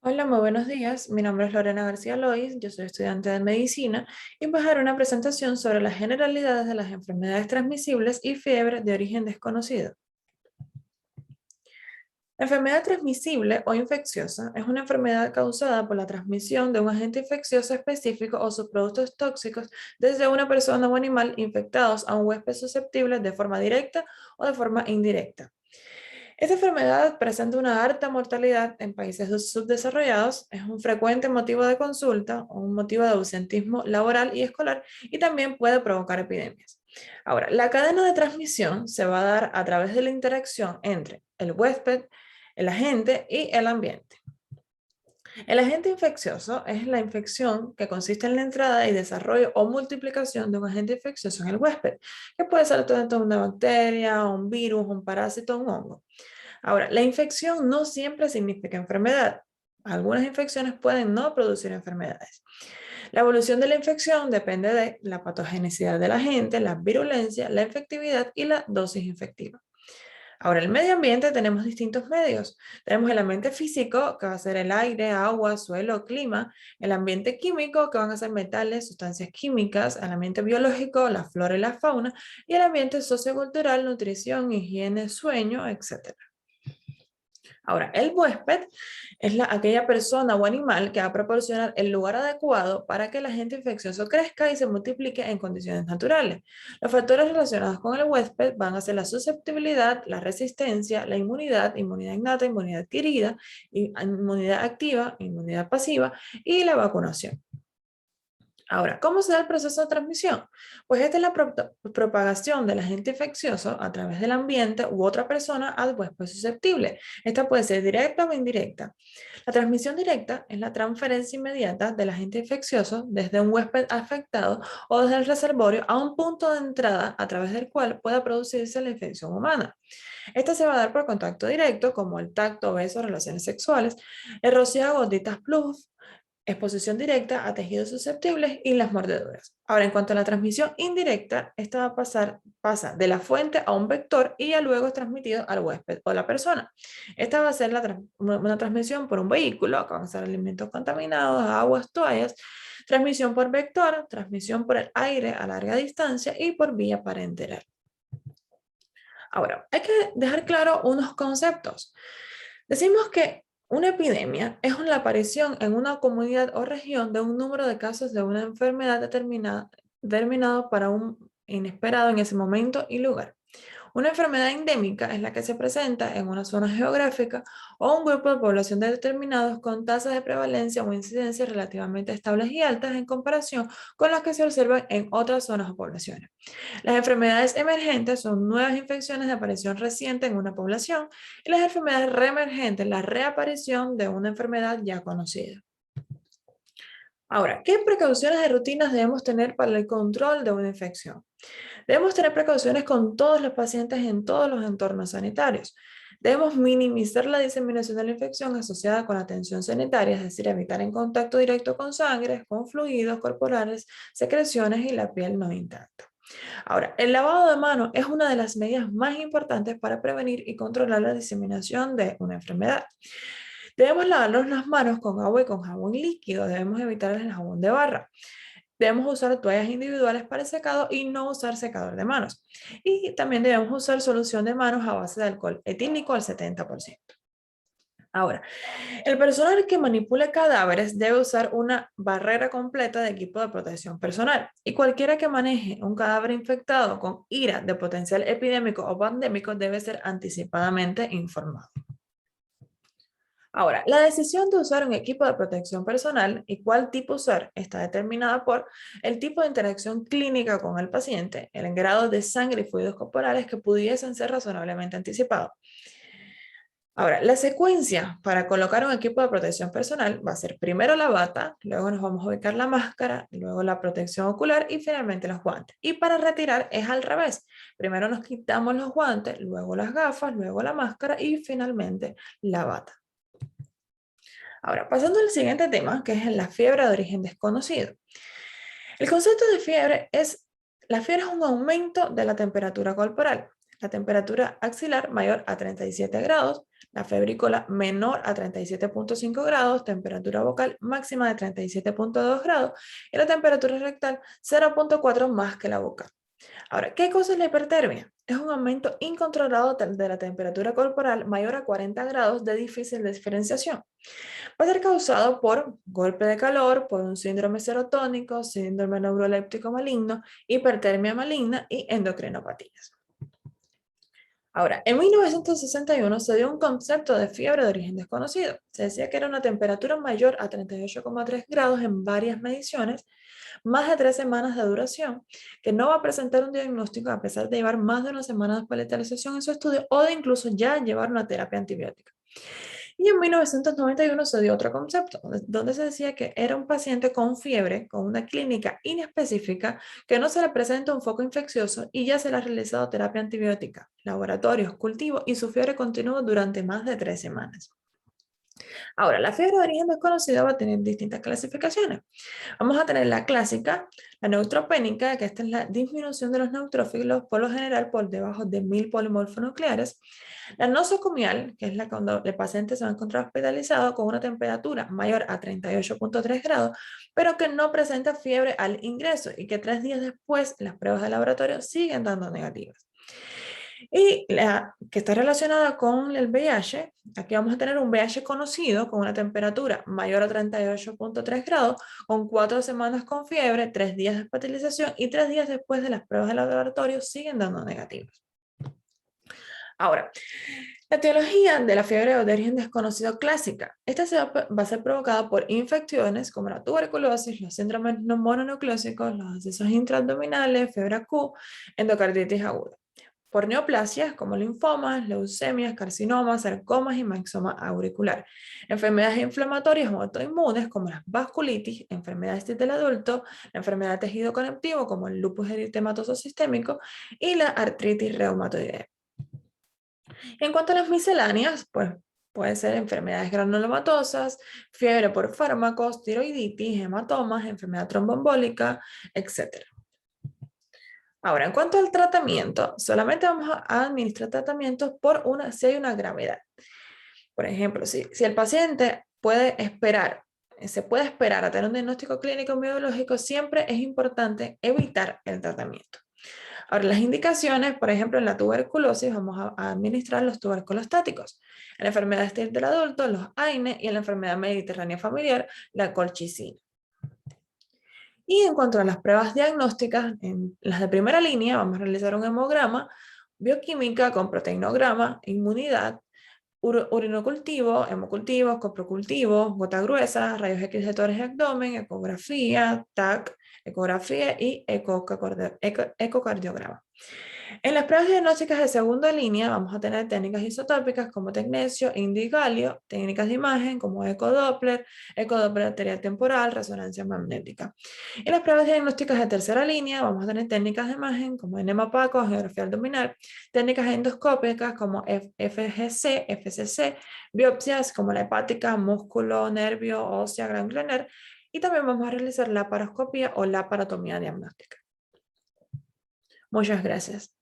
Hola, muy buenos días. Mi nombre es Lorena García Lois, yo soy estudiante de medicina y voy a dar una presentación sobre las generalidades de las enfermedades transmisibles y fiebre de origen desconocido. La enfermedad transmisible o infecciosa es una enfermedad causada por la transmisión de un agente infeccioso específico o subproductos tóxicos desde una persona o animal infectados a un huésped susceptible de forma directa o de forma indirecta. Esta enfermedad presenta una alta mortalidad en países subdesarrollados, es un frecuente motivo de consulta o un motivo de ausentismo laboral y escolar y también puede provocar epidemias. Ahora, la cadena de transmisión se va a dar a través de la interacción entre el huésped, el agente y el ambiente. El agente infeccioso es la infección que consiste en la entrada y desarrollo o multiplicación de un agente infeccioso en el huésped, que puede ser tanto una bacteria, un virus, un parásito, un hongo. Ahora, la infección no siempre significa enfermedad. Algunas infecciones pueden no producir enfermedades. La evolución de la infección depende de la patogenicidad del agente, la virulencia, la efectividad y la dosis infectiva. Ahora, el medio ambiente tenemos distintos medios. Tenemos el ambiente físico, que va a ser el aire, agua, suelo, clima. El ambiente químico, que van a ser metales, sustancias químicas. El ambiente biológico, la flora y la fauna. Y el ambiente sociocultural, nutrición, higiene, sueño, etc. Ahora, el huésped es aquella persona o animal que va a proporcionar el lugar adecuado para que el agente infeccioso crezca y se multiplique en condiciones naturales. Los factores relacionados con el huésped van a ser la susceptibilidad, la resistencia, la inmunidad, inmunidad innata, inmunidad adquirida, inmunidad activa, inmunidad pasiva y la vacunación. Ahora, ¿cómo se da el proceso de transmisión? Pues esta es la propagación del agente infeccioso a través del ambiente u otra persona al huésped susceptible. Esta puede ser directa o indirecta. La transmisión directa es la transferencia inmediata del agente infeccioso desde un huésped afectado o desde el reservorio a un punto de entrada a través del cual pueda producirse la infección humana. Esta se va a dar por contacto directo, como el tacto, besos, relaciones sexuales, el rocío de gotitas plus, exposición directa a tejidos susceptibles y las mordeduras. Ahora, en cuanto a la transmisión indirecta, esta va a pasa de la fuente a un vector y ya luego es transmitido al huésped o la persona. Esta va a ser una transmisión por un vehículo, que van a ser alimentos contaminados, aguas, toallas, transmisión por vector, transmisión por el aire a larga distancia y por vía parenteral. Ahora, hay que dejar claro unos conceptos. Decimos que una epidemia es la aparición en una comunidad o región de un número de casos de una enfermedad determinado para un inesperado en ese momento y lugar. Una enfermedad endémica es la que se presenta en una zona geográfica o un grupo de población determinados con tasas de prevalencia o incidencia relativamente estables y altas en comparación con las que se observan en otras zonas o poblaciones. Las enfermedades emergentes son nuevas infecciones de aparición reciente en una población y las enfermedades reemergentes, la reaparición de una enfermedad ya conocida. Ahora, ¿qué precauciones de rutinas debemos tener para el control de una infección? Debemos tener precauciones con todos los pacientes en todos los entornos sanitarios. Debemos minimizar la diseminación de la infección asociada con la atención sanitaria, es decir, evitar en contacto directo con sangre, con fluidos corporales, secreciones y la piel no intacta. Ahora, el lavado de manos es una de las medidas más importantes para prevenir y controlar la diseminación de una enfermedad. Debemos lavarnos las manos con agua y con jabón líquido, debemos evitar el jabón de barra. Debemos usar toallas individuales para el secado y no usar secador de manos. Y también debemos usar solución de manos a base de alcohol etílico al 70%. Ahora, el personal que manipule cadáveres debe usar una barrera completa de equipo de protección personal y cualquiera que maneje un cadáver infectado con ira de potencial epidémico o pandémico debe ser anticipadamente informado. Ahora, la decisión de usar un equipo de protección personal y cuál tipo usar está determinada por el tipo de interacción clínica con el paciente, el grado de sangre y fluidos corporales que pudiesen ser razonablemente anticipados. Ahora, la secuencia para colocar un equipo de protección personal va a ser primero la bata, luego nos vamos a ubicar la máscara, luego la protección ocular y finalmente los guantes. Y para retirar es al revés. Primero nos quitamos los guantes, luego las gafas, luego la máscara y finalmente la bata. Ahora, pasando al siguiente tema, que es la fiebre de origen desconocido. El concepto de fiebre es, la fiebre es un aumento de la temperatura corporal. la temperatura axilar mayor a 37 grados, la febrícula menor a 37,5 grados, temperatura vocal máxima de 37,2 grados y la temperatura rectal 0,4 más que la vocal. Ahora, ¿qué cosa es la hipertermia? Es un aumento incontrolado de la temperatura corporal mayor a 40 grados de difícil diferenciación. Puede ser causado por golpe de calor, por un síndrome serotónico, síndrome neuroléptico maligno, hipertermia maligna y endocrinopatías. Ahora, en 1961 se dio un concepto de fiebre de origen desconocido. Se decía que era una temperatura mayor a 38,3 grados en varias mediciones, más de 3 semanas de duración, que no va a presentar un diagnóstico a pesar de llevar más de una semana de hospitalización en su estudio o de incluso ya llevar una terapia antibiótica. Y en 1991 se dio otro concepto, donde se decía que era un paciente con fiebre, con una clínica inespecífica, que no se le presenta un foco infeccioso y ya se le ha realizado terapia antibiótica, laboratorios, cultivos y su fiebre continuó durante más de 3 semanas. Ahora, la fiebre de origen desconocido va a tener distintas clasificaciones. Vamos a tener la clásica, la neutropénica, que esta es la disminución de los neutrófilos por lo general por debajo de 1000 polimorfonucleares. La nosocomial, que es la cuando el paciente se va a encontrar hospitalizado con una temperatura mayor a 38,3 grados, pero que no presenta fiebre al ingreso y que 3 días después las pruebas de laboratorio siguen dando negativas. Y la que está relacionada con el VIH, aquí vamos a tener un VIH conocido con una temperatura mayor a 38,3 grados, con 4 semanas con fiebre, 3 días de hospitalización y 3 días después de las pruebas de laboratorio siguen dando negativos. Ahora, la etiología de la fiebre de origen desconocido clásica. Esta va a ser provocada por infecciones como la tuberculosis, los síndromes mononucleósicos, los accesos intraabdominales, fiebre acuta, endocarditis aguda. Por neoplasias como linfomas, leucemias, carcinomas, sarcomas y maxoma auricular. Enfermedades inflamatorias o autoinmunes como la vasculitis, enfermedades del adulto, la enfermedad de tejido conectivo como el lupus eritematoso sistémico y la artritis reumatoidea. En cuanto a las misceláneas, pues pueden ser enfermedades granulomatosas, fiebre por fármacos, tiroiditis, hematomas, enfermedad tromboembólica, etc. Ahora, en cuanto al tratamiento, solamente vamos a administrar tratamientos si hay una gravedad. Por ejemplo, si el paciente se puede esperar a tener un diagnóstico clínico biológico, siempre es importante evitar el tratamiento. Ahora, las indicaciones, por ejemplo, en la tuberculosis vamos a administrar los tuberculostáticos. En la enfermedad estéril del adulto, los AINE, y en la enfermedad mediterránea familiar, la colchicina. Y en cuanto a las pruebas diagnósticas, en las de primera línea vamos a realizar un hemograma, bioquímica con proteinograma, inmunidad, urinocultivo, hemocultivos, coprocultivos, gota gruesa, rayos X de tórax y abdomen, ecografía, TAC, ecografía y ecocardiograma. En las pruebas diagnósticas de segunda línea vamos a tener técnicas isotópicas como tecnesio, indio y galio, técnicas de imagen como ecodoppler arterial temporal, resonancia magnética. En las pruebas diagnósticas de tercera línea vamos a tener técnicas de imagen como enema opaco, geografía abdominal, técnicas endoscópicas como FGC, FCC, biopsias como la hepática, músculo, nervio, ósea, ganglionar, y también vamos a realizar la laparoscopía o laparotomía diagnóstica. Muchas gracias.